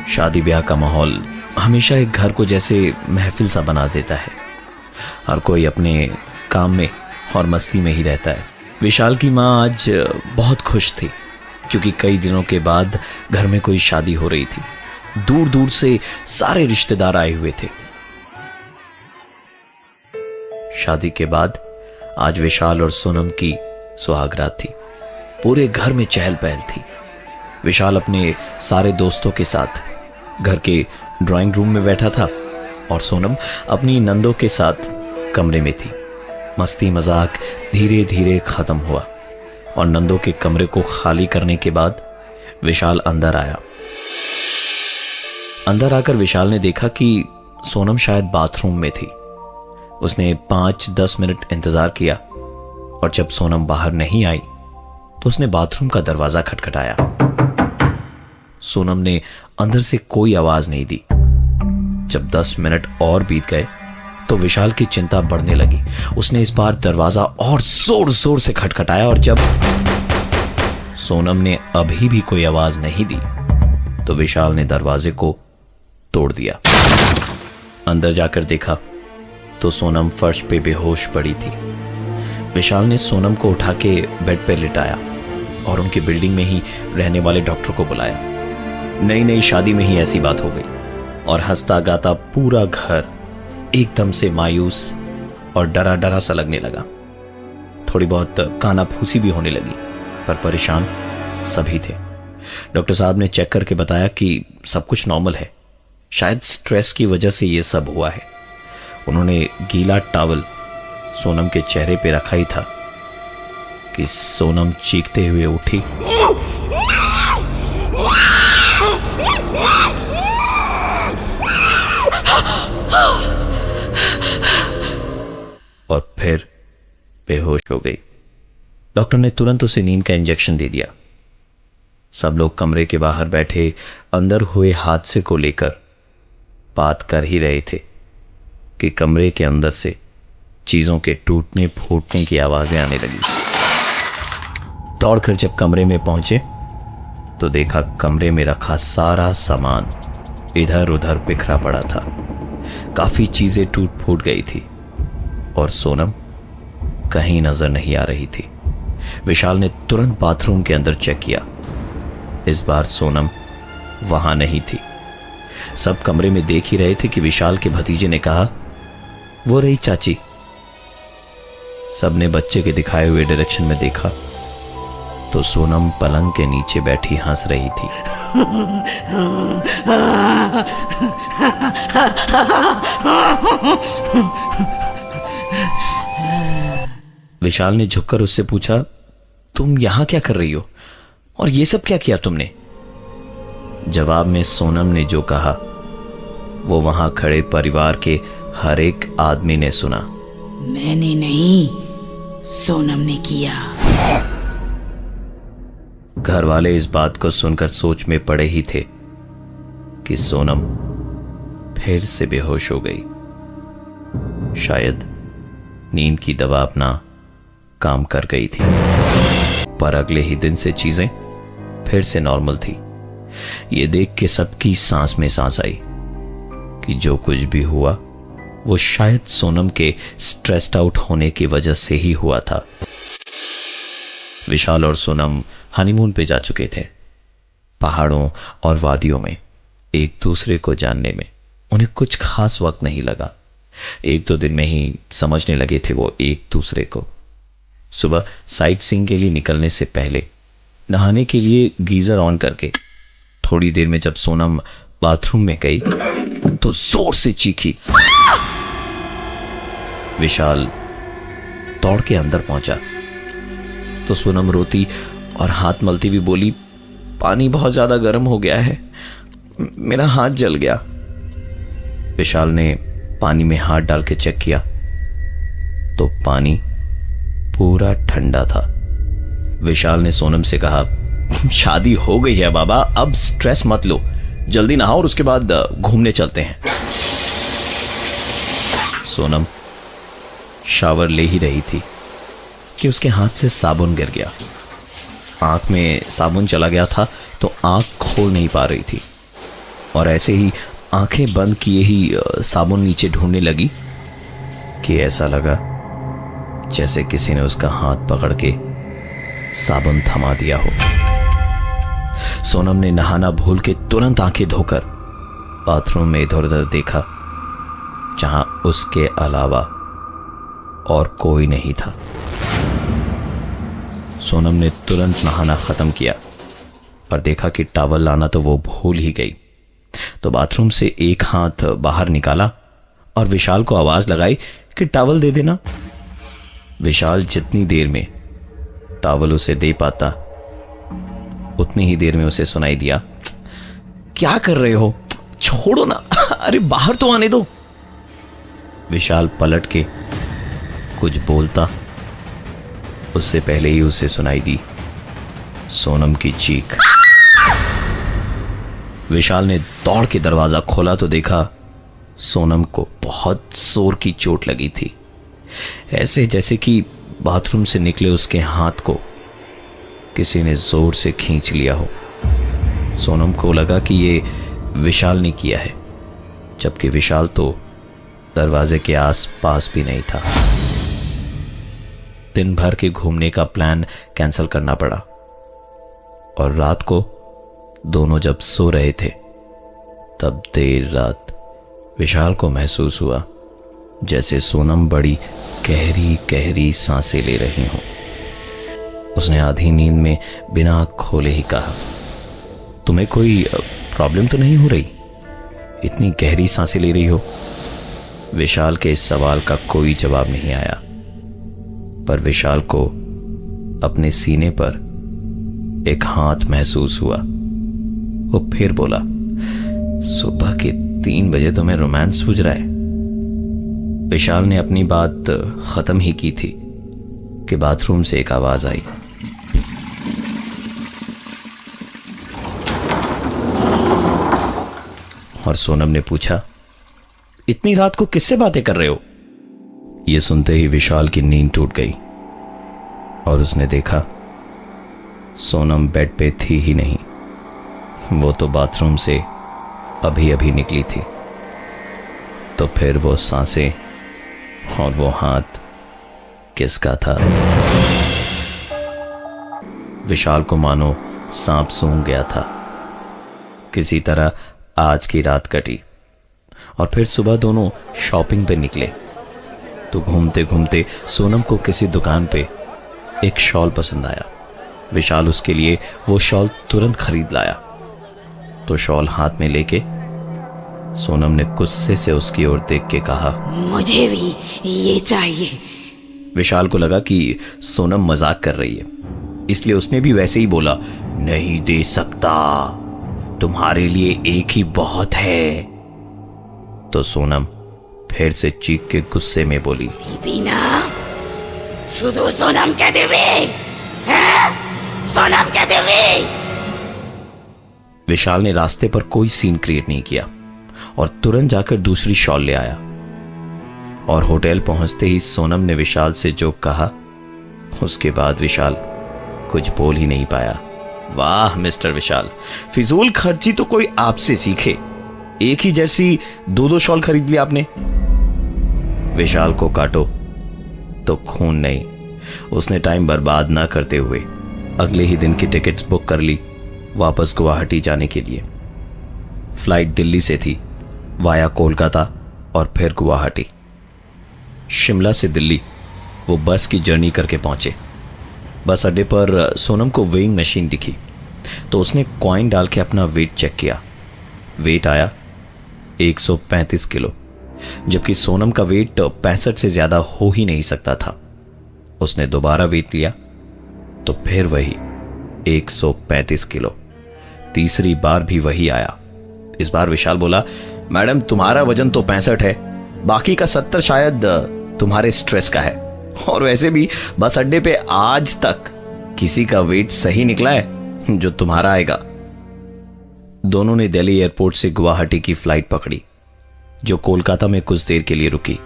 शादी ब्याह का माहौल हमेशा एक घर को जैसे महफिल सा बना देता है। हर कोई अपने काम में और मस्ती में ही रहता है। विशाल की माँ आज बहुत खुश थी क्योंकि कई दिनों के बाद घर में कोई शादी हो रही थी। दूर दूर से सारे रिश्तेदार आए हुए थे। शादी के बाद आज विशाल और सोनम की सुहागरात थी। पूरे घर में चहल पहल थी। विशाल अपने सारे दोस्तों के साथ घर के ड्राइंग रूम में बैठा था और सोनम अपनी नंदों के साथ कमरे में थी। मस्ती मजाक धीरे धीरे खत्म हुआ और नंदों के कमरे को खाली करने के बाद विशाल अंदर आया। अंदर आकर विशाल ने देखा कि सोनम शायद बाथरूम में थी। उसने 5-10 मिनट इंतजार किया और जब सोनम बाहर नहीं आई तो उसने बाथरूम का दरवाजा खटखटाया। सोनम ने अंदर से कोई आवाज नहीं दी। जब 10 मिनट और बीत गए तो विशाल की चिंता बढ़ने लगी। उसने इस बार दरवाजा और जोर जोर से खटखटाया और जब सोनम ने अभी भी कोई आवाज नहीं दी तो विशाल ने दरवाजे को तोड़ दिया। अंदर जाकर देखा तो सोनम फर्श पे बेहोश पड़ी थी। विशाल ने सोनम को उठा के बेड पे लिटाया और उनकी बिल्डिंग में ही रहने वाले डॉक्टर को बुलाया। नई नई शादी में ही ऐसी बात हो गई और हंसता गाता पूरा घर एकदम से मायूस और डरा डरा सा लगने लगा। थोड़ी बहुत कानाफूसी भी होने लगी पर परेशान सभी थे। डॉक्टर साहब ने चेक करके बताया कि सब कुछ नॉर्मल है। शायद स्ट्रेस की वजह से यह सब हुआ है। उन्होंने गीला टॉवल सोनम के चेहरे पे रखा ही था कि सोनम चीखते हुए उठी और फिर बेहोश हो गई। डॉक्टर ने तुरंत उसे नींद का इंजेक्शन दे दिया। सब लोग कमरे के बाहर बैठे अंदर हुए हादसे को लेकर बात कर ही रहे थे कि कमरे के अंदर से चीजों के टूटने फूटने की आवाजें आने लगी। दौड़कर जब कमरे में पहुंचे तो देखा कमरे में रखा सारा सामान इधर उधर बिखरा पड़ा था। काफी चीजें टूट फूट गई थी और सोनम कहीं नजर नहीं आ रही थी। विशाल ने तुरंत बाथरूम के अंदर चेक किया। इस बार सोनम वहां नहीं थी। सब कमरे में देख ही रहे थे कि विशाल के भतीजे ने कहा, वो रही चाची। सबने बच्चे के दिखाए हुए डायरेक्शन में देखा तो सोनम पलंग के नीचे बैठी हंस रही थी। विशाल ने झुककर उससे पूछा, तुम यहां क्या कर रही हो और ये सब क्या किया तुमने? जवाब में सोनम ने जो कहा वो वहां खड़े परिवार के हर एक आदमी ने सुना। मैंने नहीं, सोनम ने किया। घर वाले इस बात को सुनकर सोच में पड़े ही थे कि सोनम फिर से बेहोश हो गई। शायद नींद की दवा अपना काम कर गई थी। पर अगले ही दिन से चीजें फिर से नॉर्मल थी। ये देख के सबकी सांस में सांस आई कि जो कुछ भी हुआ वो शायद सोनम के स्ट्रेस्ड आउट होने की वजह से ही हुआ था। विशाल और सोनम हनीमून पे जा चुके थे। पहाड़ों और वादियों में एक दूसरे को जानने में उन्हें कुछ खास वक्त नहीं लगा। 1-2 दिन में ही समझने लगे थे वो एक दूसरे को। सुबह साइट सीइंग के लिए निकलने से पहले नहाने के लिए गीजर ऑन करके थोड़ी देर में जब सोनम बाथरूम में गई तो जोर से चीखी। विशाल दौड़ के अंदर पहुंचा तो सोनम रोती और हाथ मलती हुई बोली, पानी बहुत ज्यादा गर्म हो गया है, मेरा हाथ जल गया। विशाल ने पानी में हाथ डाल के चेक किया तो पानी पूरा ठंडा था। विशाल ने सोनम से कहा, शादी हो गई है बाबा, अब स्ट्रेस मत लो, जल्दी नहाओ और उसके बाद घूमने चलते हैं। सोनम शावर ले ही रही थी कि उसके हाथ से साबुन गिर गया। आंख में साबुन चला गया था तो आंख खोल नहीं पा रही थी। और ऐसे ही आंखें बंद किए ही साबुन नीचे ढूंढने लगी कि ऐसा लगा जैसे किसी ने उसका हाथ पकड़ के साबुन थमा दिया हो। सोनम ने नहाना भूल के तुरंत आंखें धोकर बाथरूम में इधर उधर देखा, जहां उसके अलावा और कोई नहीं था। सोनम ने तुरंत नहाना खत्म किया और देखा कि टॉवल लाना तो वो भूल ही गई। तो बाथरूम से एक हाथ बाहर निकाला और विशाल को आवाज लगाई कि टॉवल दे देना। विशाल जितनी देर में टॉवल उसे दे पाता, उतनी ही देर में उसे सुनाई दिया, क्या कर रहे हो, छोड़ो ना, अरे बाहर तो आने दो। विशाल पलट के कुछ बोलता, उससे पहले ही उसे सुनाई दी सोनम की चीख। विशाल ने दौड़ के दरवाजा खोला तो देखा सोनम को बहुत जोर की चोट लगी थी, ऐसे जैसे कि बाथरूम से निकले उसके हाथ को किसी ने जोर से खींच लिया हो। सोनम को लगा कि ये विशाल ने किया है, जबकि विशाल तो दरवाजे के आसपास भी नहीं था। दिन भर के घूमने का प्लान कैंसिल करना पड़ा और रात को दोनों जब सो रहे थे तब देर रात विशाल को महसूस हुआ जैसे सोनम बड़ी गहरी गहरी सांसें ले रही हों। उसने आधी नींद में बिना आँख खोले ही कहा, तुम्हें कोई प्रॉब्लम तो नहीं हो रही, इतनी गहरी सांसें ले रही हो? विशाल के इस सवाल का कोई जवाब नहीं आया, पर विशाल को अपने सीने पर एक हाथ महसूस हुआ। वो फिर बोला, सुबह के 3 बजे तुम्हें रोमांस सूझ रहा है? विशाल ने अपनी बात खत्म ही की थी कि बाथरूम से एक आवाज आई। और सोनम ने पूछा, इतनी रात को किससे बातें कर रहे हो? यह सुनते ही विशाल की नींद टूट गई और उसने देखा सोनम बेड पे थी ही नहीं, वो तो बाथरूम से अभी अभी निकली थी। तो फिर वो सांसें और वो हाथ किसका था? विशाल को मानो सांप सूंघ गया था। किसी तरह आज की रात कटी और फिर सुबह दोनों शॉपिंग पे निकले। तो घूमते घूमते सोनम को किसी दुकान पे एक शॉल पसंद आया। विशाल उसके लिए वो शॉल तुरंत खरीद लाया। तो शॉल हाथ में लेके सोनम ने गुस्से से उसकी ओर देख के कहा, मुझे भी ये चाहिए। विशाल को लगा कि सोनम मजाक कर रही है, इसलिए उसने भी वैसे ही बोला, नहीं दे सकता, तुम्हारे लिए एक ही बहुत है। तो सोनम फिर से चीख के गुस्से में बोली, दिबी ना, शुद्ध सोनम कह देवे, सोनम कह देवे। विशाल ने रास्ते पर कोई सीन क्रिएट नहीं किया और तुरंत जाकर दूसरी शॉल ले आया। और होटल पहुंचते ही सोनम ने विशाल से जो कहा, उसके बाद विशाल कुछ बोल ही नहीं पाया। वाह मिस्टर विशाल, फिजूल खर्ची तो कोई आपसे सीखे, एक ही जैसी 2-2 शॉल खरीद ली आपने। विशाल को काटो तो खून नहीं। उसने टाइम बर्बाद ना करते हुए अगले ही दिन की टिकट्स बुक कर ली वापस गुवाहाटी जाने के लिए। फ्लाइट दिल्ली से थी वाया कोलकाता और फिर गुवाहाटी। शिमला से दिल्ली वो बस की जर्नी करके पहुंचे। बस अड्डे पर सोनम को वेइंग मशीन दिखी तो उसने कॉइन डाल के अपना वेट चेक किया। वेट आया 135 किलो, जबकि सोनम का वेट 65 से ज्यादा हो ही नहीं सकता था। उसने दोबारा वेट लिया तो फिर वही 135 किलो। तीसरी बार भी वही आया। इस बार विशाल बोला, मैडम तुम्हारा वजन तो 65 है, बाकी का 70 शायद तुम्हारे स्ट्रेस का है। और वैसे भी बस अड्डे पे आज तक किसी का वेट सही निकला है जो तुम्हारा आएगा। दोनों ने दिल्ली एयरपोर्ट से गुवाहाटी की फ्लाइट पकड़ी जो कोलकाता में कुछ देर के लिए रुकी।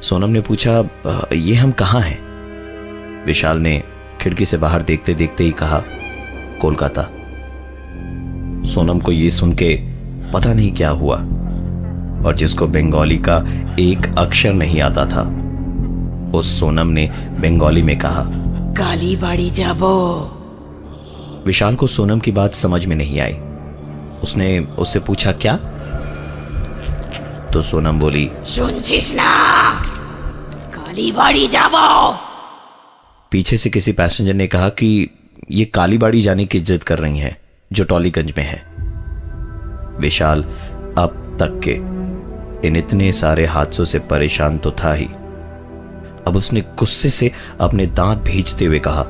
सोनम ने पूछा, ये हम कहां हैं? विशाल ने खिड़की से बाहर देखते देखते ही कहा, कोलकाता। सोनम को ये सुन के पता नहीं क्या हुआ, और जिसको बंगाली का एक अक्षर नहीं आता था, उस सोनम ने बंगाली में कहा, कालीबाड़ी जाबो। विशाल को सोनम की बात समझ में नहीं आई। उसने उससे पूछा क्या, तो सोनम बोली, सुनছিস ना, कालीबाड़ी जाबो। पीछे से किसी पैसेंजर ने कहा कि ये कालीबाड़ी जाने की जिद कर रही हैं जो टॉलीगंज में है। विशाल अब तक के इन इतने सारे हादसों से परेशान तो था ही, अब उसने गुस्से से अपने दांत भींचते हुए कहा,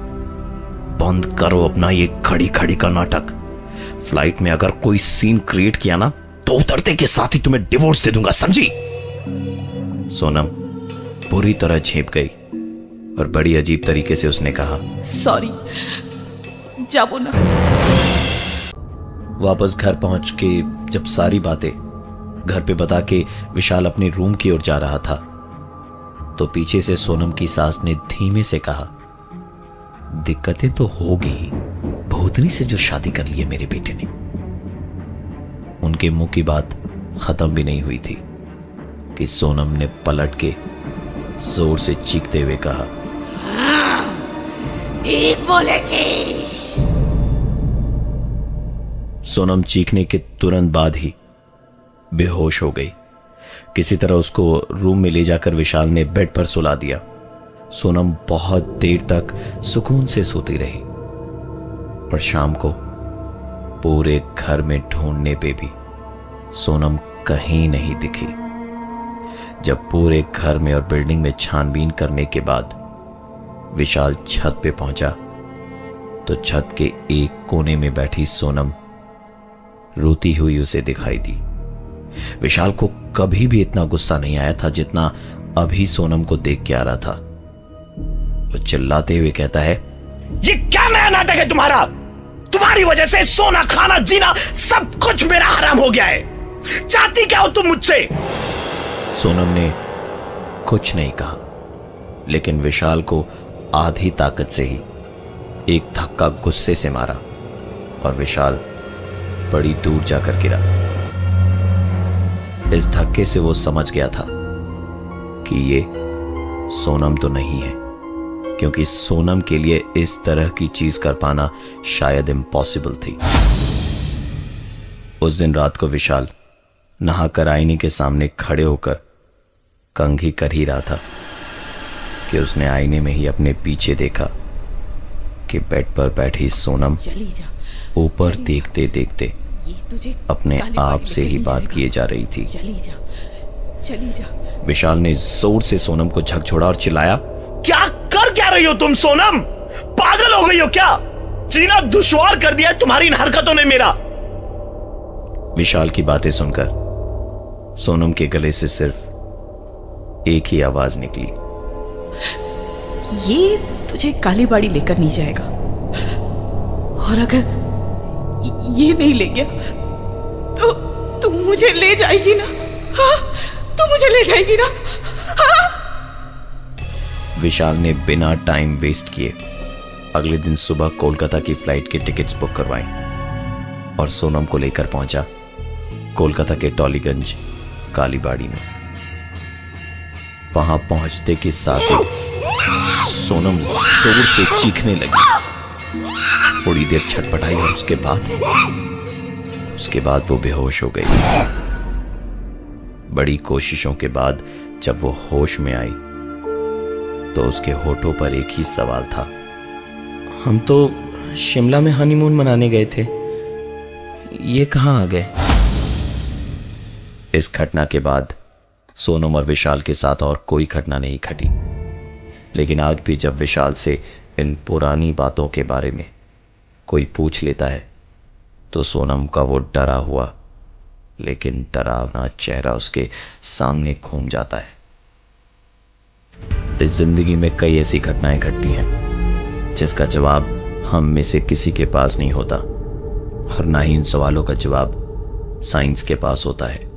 बंद करो अपना ये खड़ी खड़ी का नाटक। फ्लाइट में अगर कोई सीन क्रिएट किया ना तो उतरते के साथ ही तुम्हें डिवोर्स दे दूंगा, समझी। सोनम बुरी तरह झेप गई और बड़ी अजीब तरीके से उसने कहा, सॉरी, जाबो ना। वापस घर पहुंच के जब सारी बातें घर पे बता के विशाल अपने रूम की ओर जा रहा था, तो पीछे से सोनम की सास ने धीमे से कहा, दिक्कतें तो होगी, भूतनी से जो शादी कर ली है मेरे बेटे ने। उनके मुंह की बात खत्म भी नहीं हुई थी कि सोनम ने पलट के जोर से चीखते हुए कहा, ठीक बोलेছিস। सोनम चीखने के तुरंत बाद ही बेहोश हो गई। किसी तरह उसको रूम में ले जाकर विशाल ने बेड पर सुला दिया। सोनम बहुत देर तक सुकून से सोती रही, और शाम को पूरे घर में ढूंढने पे भी सोनम कहीं नहीं दिखी। जब पूरे घर में और बिल्डिंग में छानबीन करने के बाद विशाल छत पे पहुंचा, तो छत के एक कोने में बैठी सोनम रोती हुई उसे दिखाई दी। विशाल को कभी भी इतना गुस्सा नहीं आया था जितना अभी सोनम को देख के आ रहा था। वो चिल्लाते हुए कहता है, ये क्या नया नाटक है तुम्हारा? तुम्हारी वजह से सोना खाना जीना सब कुछ मेरा हराम हो गया है। चाहती क्या हो तुम मुझसे? सोनम ने कुछ नहीं कहा, लेकिन विशाल को आधी ताकत से ही एक धक्का गुस्से से मारा और विशाल बड़ी दूर जाकर गिरा। इस धक्के से वो समझ गया था कि ये सोनम तो नहीं है, क्योंकि सोनम के लिए इस तरह की चीज कर पाना शायद इम्पॉसिबल थी। उस दिन रात को विशाल नहाकर आईने के सामने खड़े होकर कंघी कर ही रहा था कि उसने आईने में ही अपने पीछे देखा कि बेड पर बैठी सोनम ऊपर देखते देखते अपने आप से ही बात किए जा रही थी। चली जा। विशाल ने जोर से सोनम को झकझोड़ा और चिल्लाया, क्या कर क्या रही हो तुम सोनम? पागल हो गई हो क्या? जीना दुश्वार कर दिया तुम्हारी इन हरकतों ने मेरा। विशाल की बातें सुनकर सोनम के गले से सिर्फ एक ही आवाज निकली, ये तुझे कालीबाड़ी लेकर नहीं जाएगा, और अगर ये नहीं ले गया तो तू मुझे ले जाएगी ना? हाँ, तू मुझे ले जाएगी ना? हाँ? विशाल ने बिना टाइम वेस्ट किए अगले दिन सुबह कोलकाता की फ्लाइट के टिकट्स बुक करवाई और सोनम को लेकर पहुंचा कोलकाता के टॉलीगंज कालीबाड़ी में। वहां पहुंचते के साथ ही सोनम जोर से चीखने लगी। थोड़ी देर छटपटाई और उसके बाद वो बेहोश हो गई। बड़ी कोशिशों के बाद जब वो होश में आई तो उसके होठों पर एक ही सवाल था, हम तो शिमला में हनीमून मनाने गए थे, ये कहां आ गए? इस घटना के बाद सोनम और विशाल के साथ और कोई घटना नहीं घटी, लेकिन आज भी जब विशाल से इन पुरानी बातों के बारे में कोई पूछ लेता है तो सोनम का वो डरा हुआ लेकिन डरावना चेहरा उसके सामने घूम जाता है। इस जिंदगी में कई ऐसी घटनाएं घटती हैं जिसका जवाब हम में से किसी के पास नहीं होता, और ना ही इन सवालों का जवाब साइंस के पास होता है।